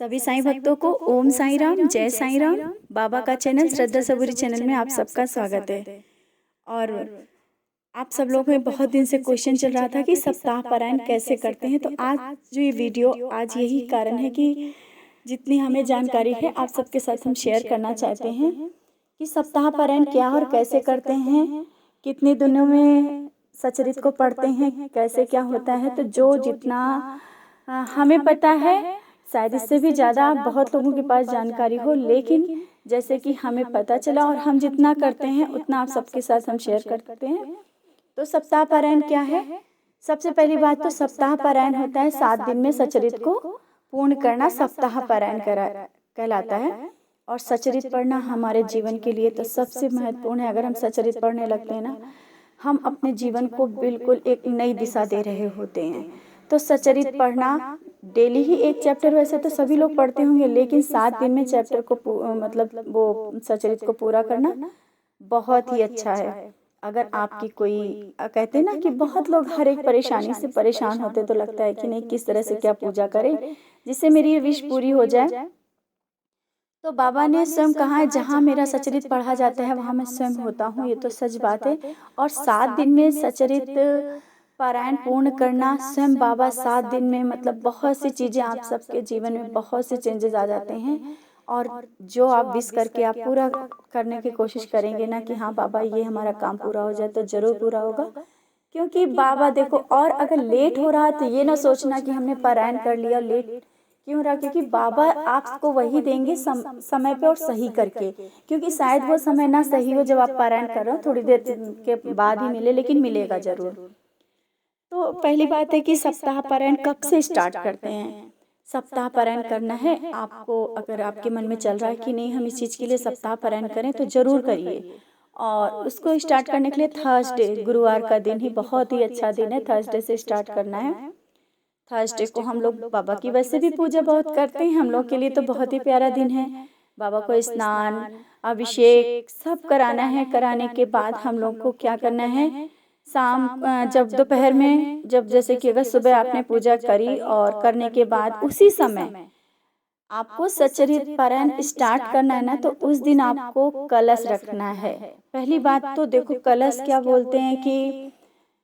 सभी साईं भक्तों को ओम साईं राम, जय साईं राम। बाबा का चैनल श्रद्धा सबूरी चैनल में आप सबका स्वागत है। और आप सब लोगों में बहुत दिन से क्वेश्चन चल रहा था कि सप्ताह पारायण कैसे करते हैं, तो आज जो ये वीडियो आज यही कारण है कि जितनी हमें जानकारी है आप सबके साथ हम शेयर करना चाहते हैं कि सप्ताह पारायण क्या और कैसे करते हैं, कितने दिनों में सचरित को पढ़ते हैं, कैसे क्या होता है। तो जो जितना हमें पता है, शायद इससे भी ज़्यादा बहुत लोगों के पास जानकारी हो, लेकिन जैसे कि हमें पता चला और हम जितना करते हैं उतना आप सबके साथ हम शेयर करते हैं। तो सप्ताह पारायण क्या है? सबसे पहली बात तो सप्ताह पारायण होता है 7 दिन में सचरित को पूर्ण करना, सप्ताह पारायण कहलाता है। और सचरित पढ़ना हमारे जीवन के लिए तो सबसे महत्वपूर्ण है। अगर हम सचरित पढ़ने लगते हैं ना, हम अपने जीवन को बिल्कुल एक नई दिशा दे रहे होते हैं। तो सचरित पढ़ना डेली ही एक चैप्टर वैसे तो सभी लोग पढ़ते होंगे, लेकिन 7 दिन में चैप्टर को मतलब वो सचरित को पूरा करना बहुत ही अच्छा है। अगर आपकी कोई कहते हैं ना कि बहुत लोग हर एक परेशानी से परेशान होते, तो लगता है कि नहीं किस तरह से क्या पूजा करें जिससे मेरी ये विश पूरी हो जाए। तो बाबा ने स्वयं कहा है, जहाँ मेरा सचरित पढ़ा जाता है वहाँ मैं स्वयं होता हूँ। ये तो सच बात है। और 7 दिन में सचरित पारायण पूर्ण करना, स्वयं बाबा 7 दिन में मतलब बहुत सी चीज़ें आप सबके जीवन में बहुत से चेंजेस आ जाते हैं। और जो आप विश करके आप पूरा करने की कोशिश करेंगे ना कि हाँ बाबा ये हमारा काम पूरा हो जाए, तो ज़रूर पूरा होगा। क्योंकि बाबा देखो, और अगर लेट हो रहा है तो ये ना सोचना कि हमने पारायण कर लिया, लेट क्यों रहा, क्योंकि बाबा आपको वही देंगे समय पे और सही करके। क्योंकि शायद वो समय ना सही हो जब आप पारायण कर रहे हो, थोड़ी देर के बाद ही मिले, लेकिन मिलेगा ज़रूर। तो पहली बात है कि सप्ताह पारायण कब से स्टार्ट करते हैं। सप्ताह पारायण करना है आपको, अगर आपके मन में चल रहा है कि नहीं हम इस चीज़ के लिए सप्ताह पारायण करें, तो ज़रूर करिए। और उसको स्टार्ट करने के लिए थर्सडे, गुरुवार का दिन ही बहुत ही अच्छा दिन है, थर्सडे से स्टार्ट करना है। थर्सडे को हम लोग बाबा की वैसे भी पूजा बहुत करते हैं, हम लोग के लिए तो बहुत ही प्यारा दिन है। बाबा को स्नान अभिषेक सब कराना है। कराने के बाद हम लोग को क्या करना है, शाम जब दोपहर में, जब जैसे कि अगर सुबह आपने पूजा करी और करने के बाद उसी समय आपको सचरित पारायण स्टार्ट करना है ना, तो उस दिन आपको कलश रखना है। पहली बात तो देखो, कलश क्या बोलते हैं कि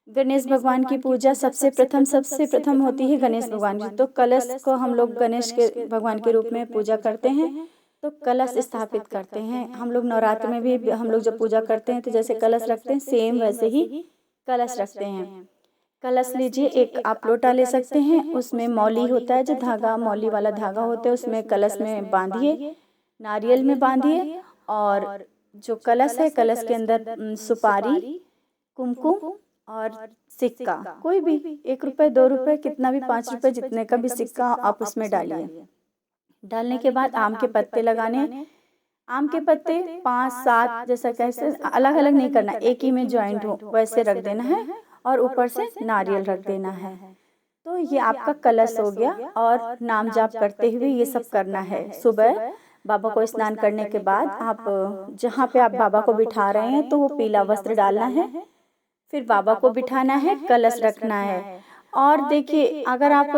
गणेश भगवान की पूजा सबसे प्रथम होती है गणेश भगवान की। तो कलश को हम लोग गणेश के भगवान के रूप में पूजा करते हैं, तो कलश स्थापित करते हैं। हम लोग नवरात्र में भी हम लोग जब पूजा करते हैं तो जैसे कलश रखते हैं, सेम वैसे ही कलश रखते हैं। कलश लीजिए, एक आप लोटा ले सकते हैं, उसमें मौली होता है, जो धागा मौली वाला धागा होता है उसमें कलश में बांधिए, नारियल में बांधिए। और जो कलश है, कलश के अंदर सुपारी, कुमकुम और सिक्का, कोई भी 1 रुपये 2 रुपये कितना भी, 5 रुपये जितने का भी सिक्का आप उसमें डालिए। डालने के बाद आम के पत्ते लगाने, आम के पत्ते 5-7 जैसा कैसे अलग अलग नहीं करना, एक ही में ज्वाइंट हो वैसे रख देना है, और ऊपर से नारियल रख देना है। तो ये आपका कलश हो गया। और नाम जाप करते हुए ये सब करना है। सुबह बाबा को स्नान करने के बाद आप जहाँ पे आप बाबा को बिठा रहे हैं तो वो पीला वस्त्र डालना है, फिर बाबा को बिठाना है, कलश रखना है। और देखिए, अगर आप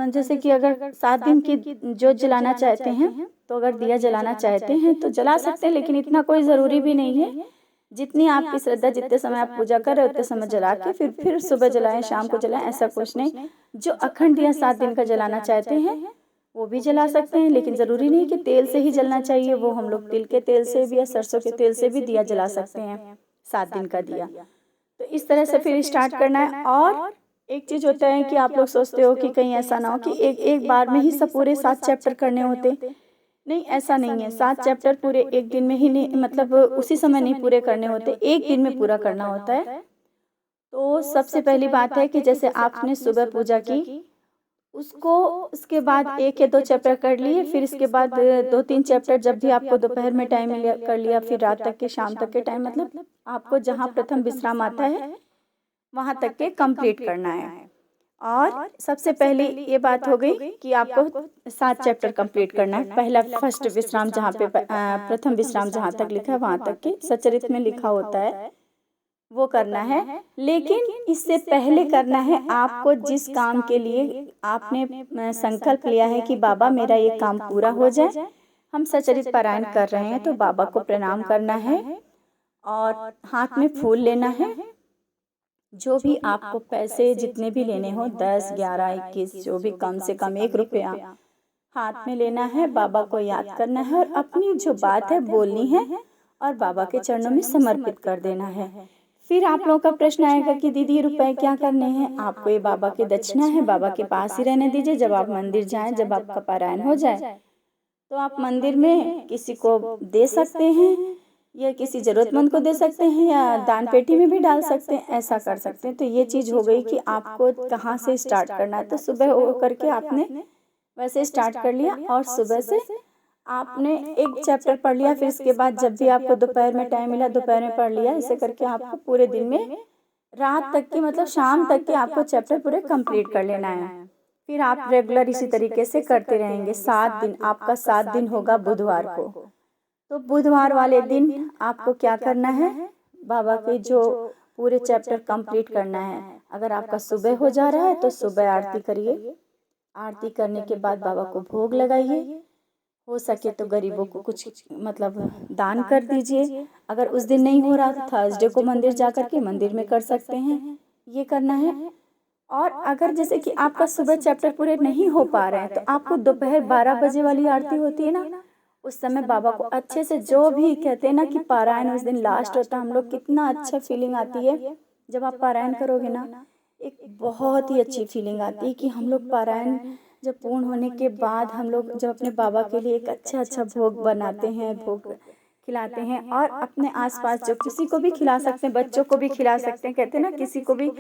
जैसे कि अगर 7 दिन की जोत जलाना चाहते हैं, तो अगर दिया जलाना चाहते हैं तो जला सकते हैं, लेकिन इतना कोई ज़रूरी भी नहीं है। जितनी आपकी श्रद्धा, जितने समय आप पूजा कर रहे हो उतने समय जला के फिर सुबह जलाएं, शाम को जलाएं, ऐसा कुछ नहीं। जो अखंड दिया 7 दिन का जलाना चाहते हैं वो भी जला सकते हैं, लेकिन ज़रूरी नहीं कि तेल से ही जलना चाहिए। वो हम लोग तिल के तेल से भी या सरसों के तेल से भी दिया जला सकते हैं, 7 दिन का दिया। तो इस तरह से फिर स्टार्ट करना है। और एक चीज़ होता है कि आप लोग सोचते हो कि कहीं ऐसा ना हो कि एक बार में ही सब पूरे 7 चैप्टर करने होते, नहीं ऐसा नहीं है। 7 चैप्टर पूरे एक दिन में ही नहीं, मतलब उसी समय नहीं पूरे करने होते, एक दिन में पूरा करना होता है। तो सबसे पहली बात है कि जैसे आपने सुबह पूजा की, उसको उसके बाद 1 या 2 चैप्टर कर लिए, फिर इसके बाद 2-3 चैप्टर जब भी आपको दोपहर में टाइम मिले कर लिया, फिर रात तक के, शाम तक के टाइम, मतलब आपको जहाँ प्रथम विश्राम आता है वहाँ तक के कंप्लीट करना है। और सबसे पहले ये बात हो गई कि आपको 7 चैप्टर कंप्लीट करना है। पहला फर्स्ट विश्राम, जहाँ पे प्रथम विश्राम जहाँ तक लिखा है वहाँ तक के सचरित में लिखा होता है। वो करना है। लेकिन इससे पहले करना है आपको, जिस काम के लिए आपने संकल्प लिया है कि बाबा मेरा ये काम पूरा हो जाए, हम सचरित पारायण कर रहे हैं, तो बाबा को प्रणाम करना है और हाथ में फूल लेना है। जो भी आपको पैसे जितने भी लेने हो, 10, 11, 21, जो भी, कम से कम 1 रुपया हाथ में लेना है, बाबा को याद करना है और अपनी जो बात है बोलनी है और बाबा के चरणों में समर्पित कर देना है। फिर आप लोगों का प्रश्न आएगा कि दीदी रुपए क्या करने हैं? आपको ये बाबा की दक्षिणा है, बाबा के पास ही रहने दीजिए। जब आप मंदिर जाएं, जब आपका पारायण हो जाए, तो आप मंदिर में किसी को दे सकते हैं या किसी ज़रूरतमंद को दे सकते हैं या दान पेटी में भी डाल सकते हैं, ऐसा कर सकते हैं। तो ये चीज़ हो गई कि आपको कहाँ से स्टार्ट करना है। तो सुबह हो करके आपने वैसे स्टार्ट कर लिया और सुबह से आपने एक चैप्टर पढ़ लिया, फिर इसके बाद जब भी आपको दोपहर में टाइम मिला दोपहर में पढ़ लिया। ऐसे करके आपको पूरे दिन में, रात तक की, मतलब शाम तक के आपको चैप्टर पूरे कंप्लीट कर लेना है। फिर आप रेगुलर इसी तरीके से करते रहेंगे। 7 दिन, आपका 7 दिन होगा बुधवार को। तो बुधवार वाले दिन आपको क्या करना है? बाबा के जो पूरे चैप्टर कंप्लीट करना है। अगर आपका सुबह हो जा रहा है तो सुबह आरती करिए। आरती करने के बाद बाबा को भोग लगाइए। हो सके तो गरीबों को कुछ मतलब दान कर दीजिए। अगर उस दिन नहीं हो रहा तो थर्सडे को मंदिर जा कर के मंदिर में कर सकते हैं, ये करना है। और अगर जैसे कि आपका सुबह चैप्टर पूरे नहीं हो पा रहे हैं तो आपको दोपहर 12 बजे वाली आरती होती है ना, उस समय बाबा को अच्छे से, जो भी कहते हैं ना कि पारायण उस दिन लास्ट होता है, हम लोग कितना अच्छा फीलिंग आती है जब आप पारायण करोगे ना, एक बहुत ही अच्छी फीलिंग आती है कि हम लोग पारायण जब पूर्ण होने के बाद हम लोग जब अपने बाबा के लिए एक अच्छा भोग बनाते हैं, भोग खिलाते हैं और अपने आसपास जो किसी को भी खिला सकते हैं, बच्चों को भी खिला सकते हैं, कहते हैं ना किसी को भी,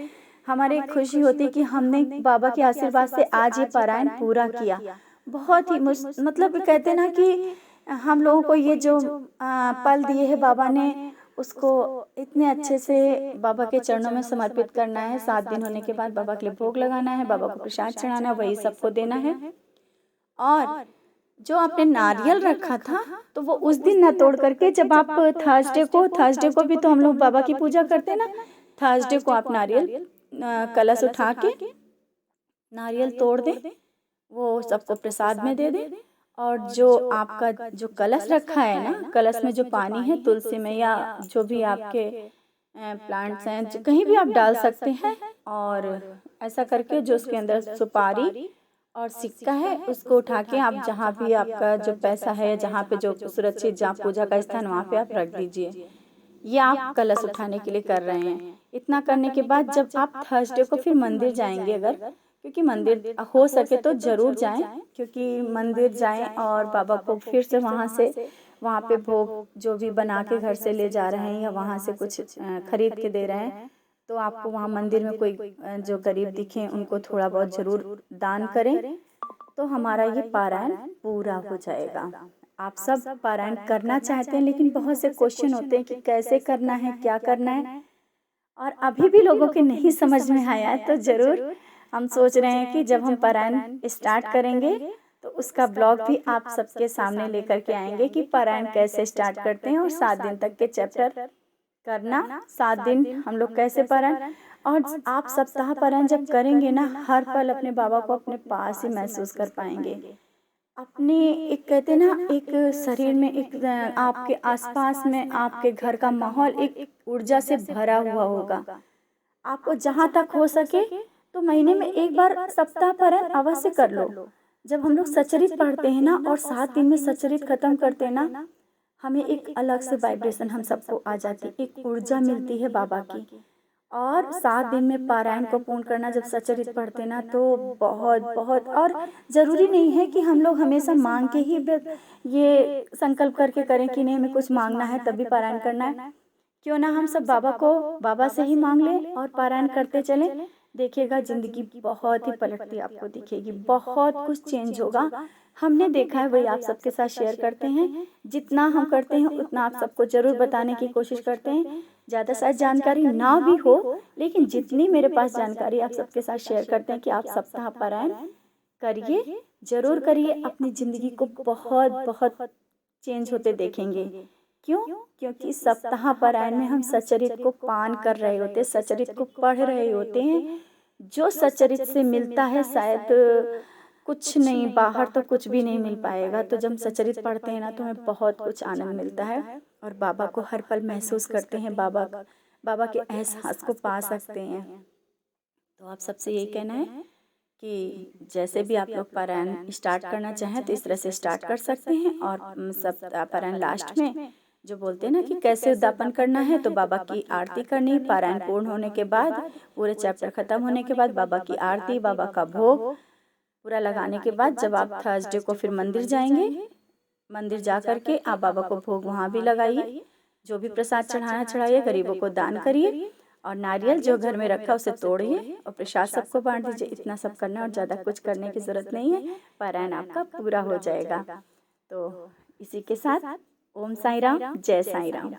हमारी खुशी होती है कि हमने बाबा के आशीर्वाद से आज ये पारायण पूरा किया। बहुत ही मतलब कहते हैं ना कि हम लोगों को ये जो पल दिए है बाबा ने, उसको इतने अच्छे से बाबा के चरणों में समर्पित करना है। 7 दिन होने के बाद बाबा के लिए भोग लगाना है, बाबा को प्रसाद चढ़ाना है, वही सबको देना है। और जो आपने नारियल रखा था तो वो उस दिन ना तोड़ करके, जब आप थर्सडे को भी तो हम लोग बाबा की पूजा करते हैं ना, थर्सडे को आप नारियल कलश उठा के नारियल तोड़ दे, वो सबको प्रसाद में दे दे। और जो आपका जो कलश रखा है ना, कलश में जो पानी है, तुलसी में या जो भी आपके प्लांट्स हैं, कहीं भी आप डाल सकते हैं। और ऐसा करके जो उसके अंदर सुपारी और सिक्का है उसको उठा के आप जहाँ भी आपका जो पैसा है, जहाँ पे जो सुरक्षित, जहाँ पूजा का स्थान, वहाँ पे आप रख दीजिए। ये आप कलश उठाने के लिए कर रहे हैं। इतना करने के बाद जब आप थर्सडे को फिर मंदिर जाएंगे, अगर, क्योंकि मंदिर हो सके तो ज़रूर जाएं, क्योंकि मंदिर जाएं और बाबा को फिर से वहाँ पे भोग जो भी बना के घर से ले जा रहे हैं या वहाँ से कुछ खरीद के दे रहे हैं, तो आपको वहाँ मंदिर में कोई जो गरीब दिखे उनको थोड़ा बहुत ज़रूर दान करें, तो हमारा ये पारायण पूरा हो जाएगा। आप सब पारायण करना चाहते हैं, लेकिन बहुत से क्वेश्चन होते हैं कि कैसे करना है, क्या करना है, और अभी भी लोगों के नहीं समझ में आया है। तो ज़रूर हम सोच रहे हैं कि जब हम पारायण स्टार्ट करेंगे तो उसका ब्लॉग भी आप सबके सामने लेकर के आएंगे कि पारायण कैसे स्टार्ट करते हैं और 7 दिन तक के चैप्टर करना, 7 दिन हम लोग कैसे पारायण। और आप सप्ताह पारायण जब करेंगे ना, हर पल अपने बाबा को अपने पास ही महसूस कर पाएंगे। अपने एक कहते हैं ना, एक शरीर में, एक आपके आसपास में आपके घर का माहौल एक ऊर्जा से भरा हुआ होगा। आपको जहाँ तक हो सके तो महीने में एक बार सप्ताह पारायण अवश्य कर लो। जब हम लोग सचरित पढ़ते हैं ना और 7 दिन में सचरित खत्म करते हैं ना, हमें एक अलग से वाइब्रेशन हम सबको आ जाती है, एक ऊर्जा मिलती है बाबा की। और 7 दिन में पारायण को पूर्ण करना, जब सचरित पढ़ते ना, तो बहुत बहुत, और ज़रूरी नहीं है कि हम लोग हमेशा मांग के ही ये संकल्प करके करें कि नहीं हमें कुछ मांगना है तभी पारायण करना है। क्यों ना हम सब बाबा से ही मांग लें और पारायण करते चलें। देखिएगा ज़िंदगी बहुत ही पलटती आपको दिखेगी, बहुत कुछ चेंज होगा। हमने देखा है, वही आप सबके साथ शेयर करते हैं। जितना हम करते हैं उतना आप सबको ज़रूर बताने की कोशिश करते हैं। ज़्यादा शायद जानकारी ना भी हो, लेकिन जितनी मेरे पास जानकारी आप सबके साथ शेयर करते हैं कि आप सप्ताह पारायण करिए, ज़रूर करिए। अपनी ज़िंदगी को बहुत बहुत चेंज होते देखेंगे। क्यों? क्योंकि सप्ताह पारायण में हम सचरित को पान कर रहे होते, सचरित को पढ़ रहे होते हैं। जो सचरित से मिलता है शायद कुछ नहीं, बाहर तो कुछ भी नहीं मिल पाएगा। तो जब सचरित पढ़ते हैं ना तो हमें बहुत कुछ आनंद मिलता है और बाबा को हर पल महसूस करते हैं, बाबा के एहसास को पा सकते हैं। तो आप सबसे यही कहना है कि जैसे भी आप लोग पारायण स्टार्ट करना चाहें तो इस तरह से स्टार्ट कर सकते हैं। और सप्ताह पारायण लास्ट में जो बोलते हैं ना कि कैसे उद्यापन करना है, तो बाबा की आरती करनी, पारायण पूर्ण होने के बाद, पूरे चैप्टर खत्म होने के बाद बाबा की आरती, बाबा का भोग पूरा लगाने के बाद जब आप थर्सडे को फिर मंदिर जाएंगे, मंदिर जा करके आप बाबा को भोग वहाँ भी लगाइए। जो भी प्रसाद चढ़ाना चढ़ाइए, गरीबों को दान करिए और नारियल जो घर में रखा उसे तोड़िए और प्रसाद सबको बांट दीजिए। इतना सब करना और ज़्यादा कुछ करने की ज़रूरत नहीं है, पारायण आपका पूरा हो जाएगा। तो इसी के साथ ओम साई राम, जय साई राम।